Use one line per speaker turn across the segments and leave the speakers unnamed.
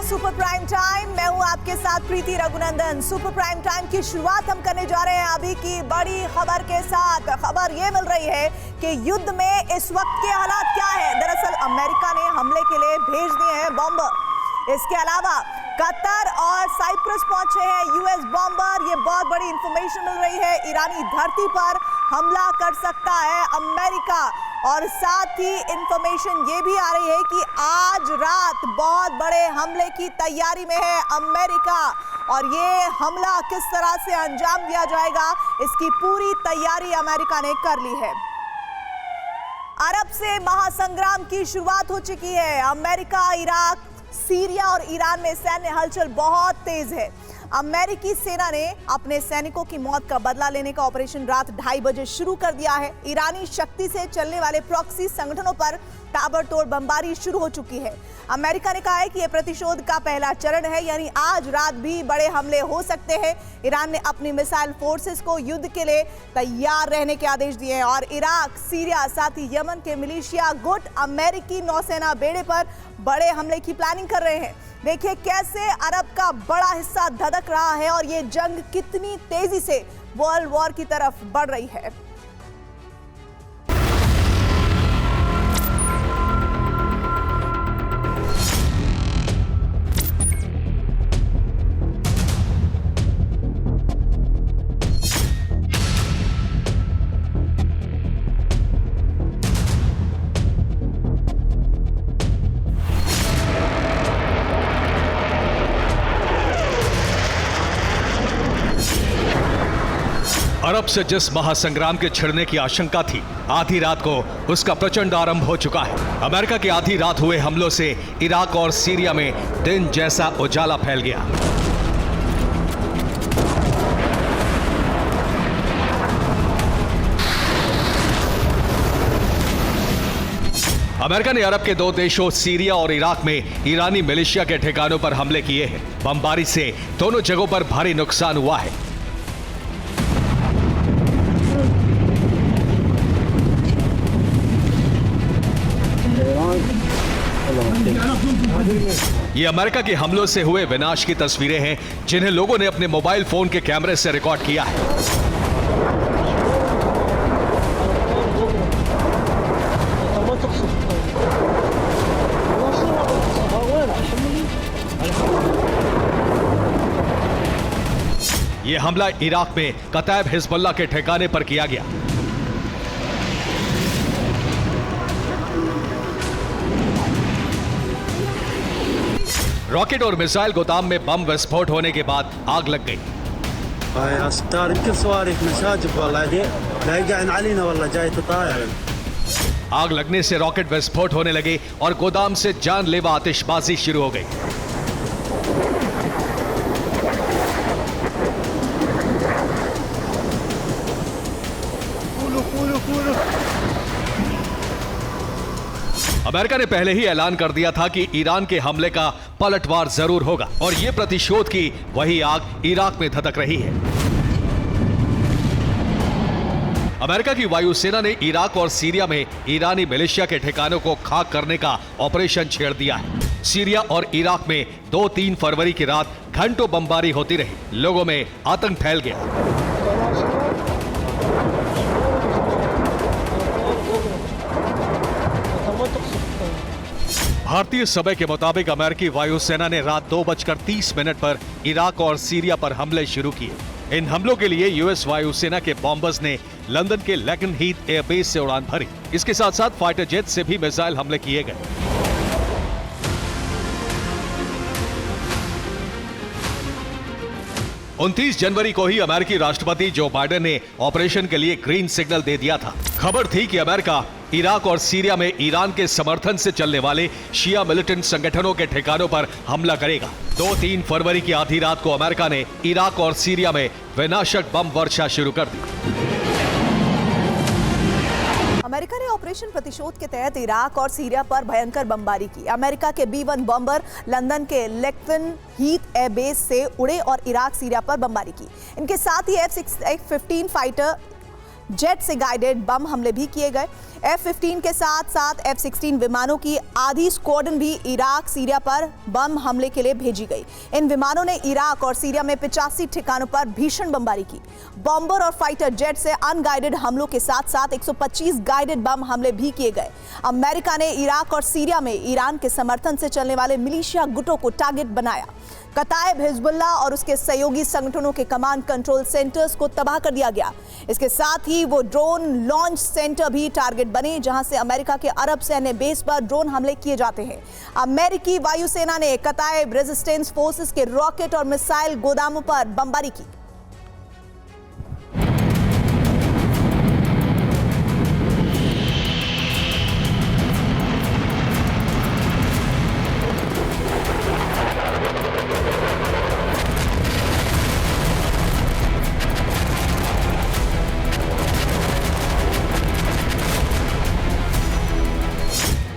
Super prime time. मैं हूं आपके साथ प्रीति रघुनंदन। सुपर प्राइम टाइम की शुरुआत हम करने जा रहे हैं अभी की बड़ी खबर के साथ। खबर ये मिल रही है कि युद्ध में इस वक्त के हालात क्या है। दरअसल अमेरिका ने हमले के लिए भेज दिए हैं बॉम्बर। इसके अलावा कतर और साइप्रस पहुंचे हैं यूएस बॉम्बर। ये बहुत बड़ी इंफॉर्मेशन मिल रही है। ईरानी धरती पर हमला कर सकता है अमेरिका। और साथ ही इंफॉर्मेशन ये भी आ रही है कि आज रात बहुत बड़े हमले की तैयारी में है अमेरिका। और ये हमला किस तरह से अंजाम दिया जाएगा, इसकी पूरी तैयारी अमेरिका ने कर ली है। अरब से महासंग्राम की शुरुआत हो चुकी है। अमेरिका, इराक, सीरिया और ईरान में सैन्य हलचल बहुत तेज है। अमेरिकी सेना ने अपने सैनिकों की मौत का बदला लेने का ऑपरेशन रात 2:30 बजे शुरू कर दिया है। ईरानी शक्ति से चलने वाले प्रॉक्सी संगठनों पर ताबड़तोड़ बमबारी शुरू हो चुकी है। अमेरिका ने कहा है कि यह प्रतिशोध का पहला चरण है, यानी आज रात भी बड़े हमले हो सकते हैं। ईरान ने अपनी मिसाइल फोर्सेस को युद्ध के लिए तैयार रहने के आदेश दिए हैं। और इराक, सीरिया, साथ ही यमन के मिलिशिया गुट अमेरिकी नौसेना बेड़े पर बड़े हमले की प्लानिंग कर रहे हैं। देखिए कैसे अरब का बड़ा हिस्सा धधक रहा है और ये जंग कितनी तेजी से वर्ल्ड वॉर की तरफ बढ़ रही है।
अरब से जिस महासंग्राम के छिड़ने की आशंका थी, आधी रात को उसका प्रचंड आरंभ हो चुका है। अमेरिका के आधी रात हुए हमलों से इराक और सीरिया में दिन जैसा उजाला फैल गया। अमेरिका ने अरब के दो देशों सीरिया और इराक में ईरानी मिलिशिया के ठिकानों पर हमले किए हैं। बमबारी से दोनों जगहों पर भारी नुकसान हुआ है। ये अमेरिका के हमलों से हुए विनाश की तस्वीरें हैं, जिन्हें लोगों ने अपने मोबाइल फोन के कैमरे से रिकॉर्ड किया है। यह हमला इराक में कतैब हिजबुल्लाह के ठिकाने पर किया गया। रॉकेट और मिसाइल गोदाम में बम विस्फोट होने के बाद आग लग गई। आग लगने से रॉकेट विस्फोट होने लगे और गोदाम से जानलेवा आतिशबाजी शुरू हो गई। अमेरिका ने पहले ही ऐलान कर दिया था कि ईरान के हमले का पलटवार जरूर होगा और यह प्रतिशोध की वही आग इराक में धधक रही है। अमेरिका की वायुसेना ने इराक और सीरिया में ईरानी मिलिशिया के ठिकानों को खाक करने का ऑपरेशन छेड़ दिया है। सीरिया और इराक में 2-3 फरवरी की रात घंटों बमबारी होती रही। लोगों में आतंक फैल गया। भारतीय समय के मुताबिक अमेरिकी वायुसेना ने रात 2:30 पर इराक और सीरिया पर हमले शुरू किए। इन हमलों के लिए यूएस वायुसेना के बॉम्बर्स ने लंदन के लेकन हीथ एयरबेस से उड़ान भरी। इसके साथ साथ फाइटर जेट से भी मिसाइल हमले किए गए। 29 जनवरी को ही अमेरिकी राष्ट्रपति जो बाइडेन ने ऑपरेशन के लिए ग्रीन सिग्नल दे दिया था। खबर थी कि अमेरिका इराक और सीरिया में ईरान के समर्थन से चलने वाले शिया मिलिटेंट संगठनों के ठिकानों पर हमला करेगा। 2-3 फरवरी की आधी रात को अमेरिका ने इराक और सीरिया में विनाशक बम वर्षा शुरू कर दी।
अमेरिका ने ऑपरेशन प्रतिशोध के तहत इराक और सीरिया पर भयंकर बमबारी की। अमेरिका के B-1 बॉम्बर लंदन के लेकन हीथ एयरबेस से उड़े और इराक सीरिया पर बमबारी की। इनके साथ ही F-15 फाइटर जेट से गाइडेड बम हमले भी किए गए। F-15 के साथ साथ F-16 विमानों की आधी स्क्वाड्रन भी इराक सीरिया पर बम हमले के लिए भेजी गई। इन विमानों ने इराक और सीरिया में 85 ठिकानों पर भीषण बमबारी की। बॉम्बर और फाइटर जेट से अनगाइडेड हमलों के साथ साथ 125 गाइडेड बम हमले भी किए गए। अमेरिका ने इराक और सीरिया में ईरान के समर्थन से चलने वाले मिलिशिया गुटों को टारगेट बनाया। कताइब, हिजबुल्लाह और उसके सहयोगी संगठनों के कमांड कंट्रोल सेंटर्स को तबाह कर दिया गया। इसके साथ ही वो ड्रोन लॉन्च सेंटर भी टारगेट बने, जहां से अमेरिका के अरब सैन्य बेस पर ड्रोन हमले किए जाते हैं। अमेरिकी वायुसेना ने कताइब रेजिस्टेंस फोर्सेस के रॉकेट और मिसाइल गोदामों पर बमबारी की।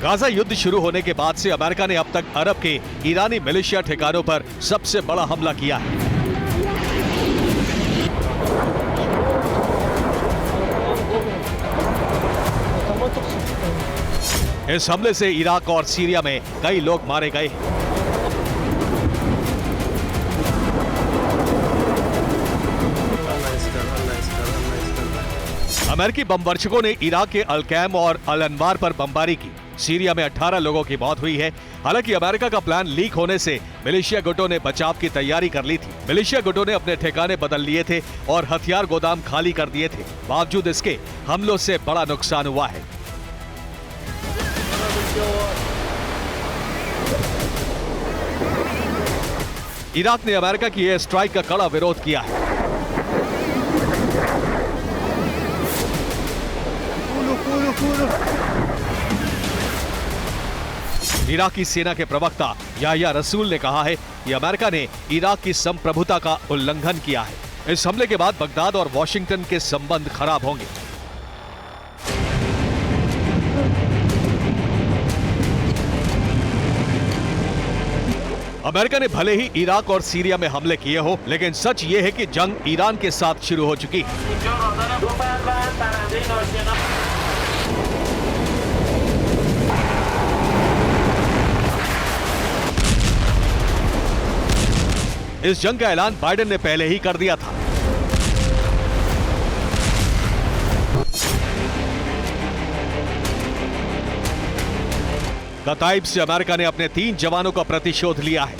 गाजा युद्ध शुरू होने के बाद से अमेरिका ने अब तक अरब के ईरानी मिलिशिया ठिकानों पर सबसे बड़ा हमला किया है। इस हमले से इराक और सीरिया में कई लोग मारे गए। अमेरिकी बमवर्षकों ने इराक के अलकैम और अल अनवार पर बमबारी की। सीरिया में 18 लोगों की मौत हुई है। हालांकि अमेरिका का प्लान लीक होने से मिलिशिया गुटों ने बचाव की तैयारी कर ली थी। मिलिशिया गुटों ने अपने ठिकाने बदल लिए थे और हथियार गोदाम खाली कर दिए थे। बावजूद इसके हमलों से बड़ा नुकसान हुआ है। इराक ने अमेरिका की एयर स्ट्राइक का कड़ा विरोध किया है। इराकी सेना के प्रवक्ता याह्या रसूल ने कहा है कि अमेरिका ने इराक की संप्रभुता का उल्लंघन किया है। इस हमले के बाद बगदाद और वॉशिंगटन के संबंध खराब होंगे। अमेरिका ने भले ही इराक और सीरिया में हमले किए हो, लेकिन सच ये है कि जंग ईरान के साथ शुरू हो चुकी है। इस जंग का ऐलान बाइडेन ने पहले ही कर दिया था। कताइब से अमेरिका ने अपने 3 जवानों का प्रतिशोध लिया है।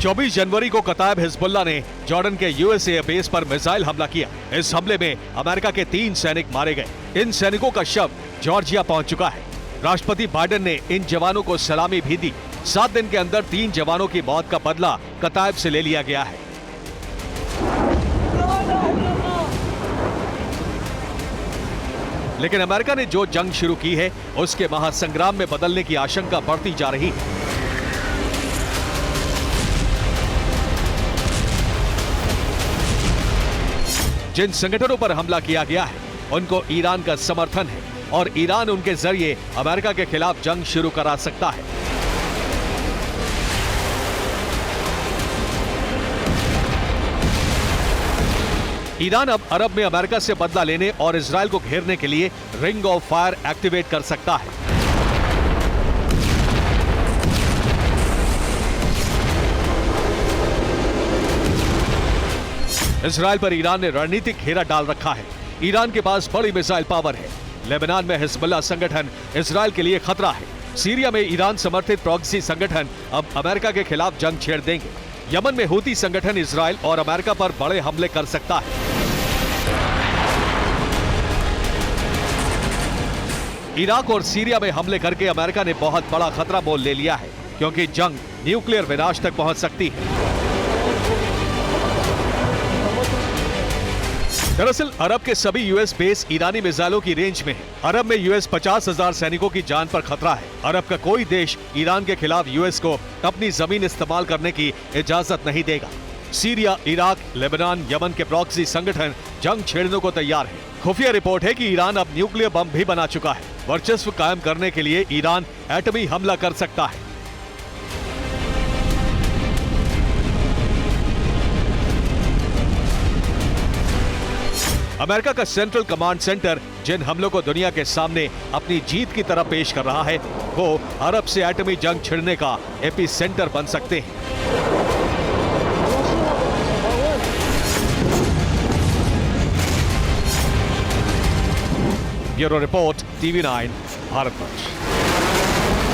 24 जनवरी को कताइब हिजबुल्लाह ने जॉर्डन के यूएसए बेस पर मिसाइल हमला किया। इस हमले में अमेरिका के 3 सैनिक मारे गए। इन सैनिकों का शव जॉर्जिया पहुंच चुका है। राष्ट्रपति बाइडेन ने इन जवानों को सलामी भी दी। 7 दिन के अंदर 3 जवानों की मौत का बदला कताइब से ले लिया गया है। लेकिन अमेरिका ने जो जंग शुरू की है, उसके महासंग्राम में बदलने की आशंका बढ़ती जा रही है। जिन संगठनों पर हमला किया गया है, उनको ईरान का समर्थन है और ईरान उनके जरिए अमेरिका के खिलाफ जंग शुरू करा सकता है। ईरान अब अरब में अमेरिका से बदला लेने और इजराइल को घेरने के लिए रिंग ऑफ फायर एक्टिवेट कर सकता है। इजराइल पर ईरान ने रणनीतिक घेरा डाल रखा है। ईरान के पास बड़ी मिसाइल पावर है। लेबनान में हिजबुल्लाह संगठन इजराइल के लिए खतरा है। सीरिया में ईरान समर्थित प्रॉक्सी संगठन अब अमेरिका के खिलाफ जंग छेड़ देंगे। यमन में हूती संगठन इजराइल और अमेरिका पर बड़े हमले कर सकता है। इराक और सीरिया में हमले करके अमेरिका ने बहुत बड़ा खतरा मोल ले लिया है, क्योंकि जंग न्यूक्लियर विनाश तक पहुंच सकती है। दरअसल अरब के सभी यूएस बेस ईरानी मिसाइलों की रेंज में है। अरब में यूएस 50,000 सैनिकों की जान पर खतरा है। अरब का कोई देश ईरान के खिलाफ यूएस को अपनी जमीन इस्तेमाल करने की इजाजत नहीं देगा। सीरिया, इराक, लेबनान, यमन के प्रॉक्सी संगठन जंग छेड़ने को तैयार है। खुफिया रिपोर्ट है कि ईरान अब न्यूक्लियर बम भी बना चुका है। वर्चस्व कायम करने के लिए ईरान एटमी हमला कर सकता है। अमेरिका का सेंट्रल कमांड सेंटर जिन हमलों को दुनिया के सामने अपनी जीत की तरह पेश कर रहा है, वो अरब से एटमी जंग छिड़ने का एपिसेंटर बन सकते हैं। Bureau report, TV9, Bharatvarsh.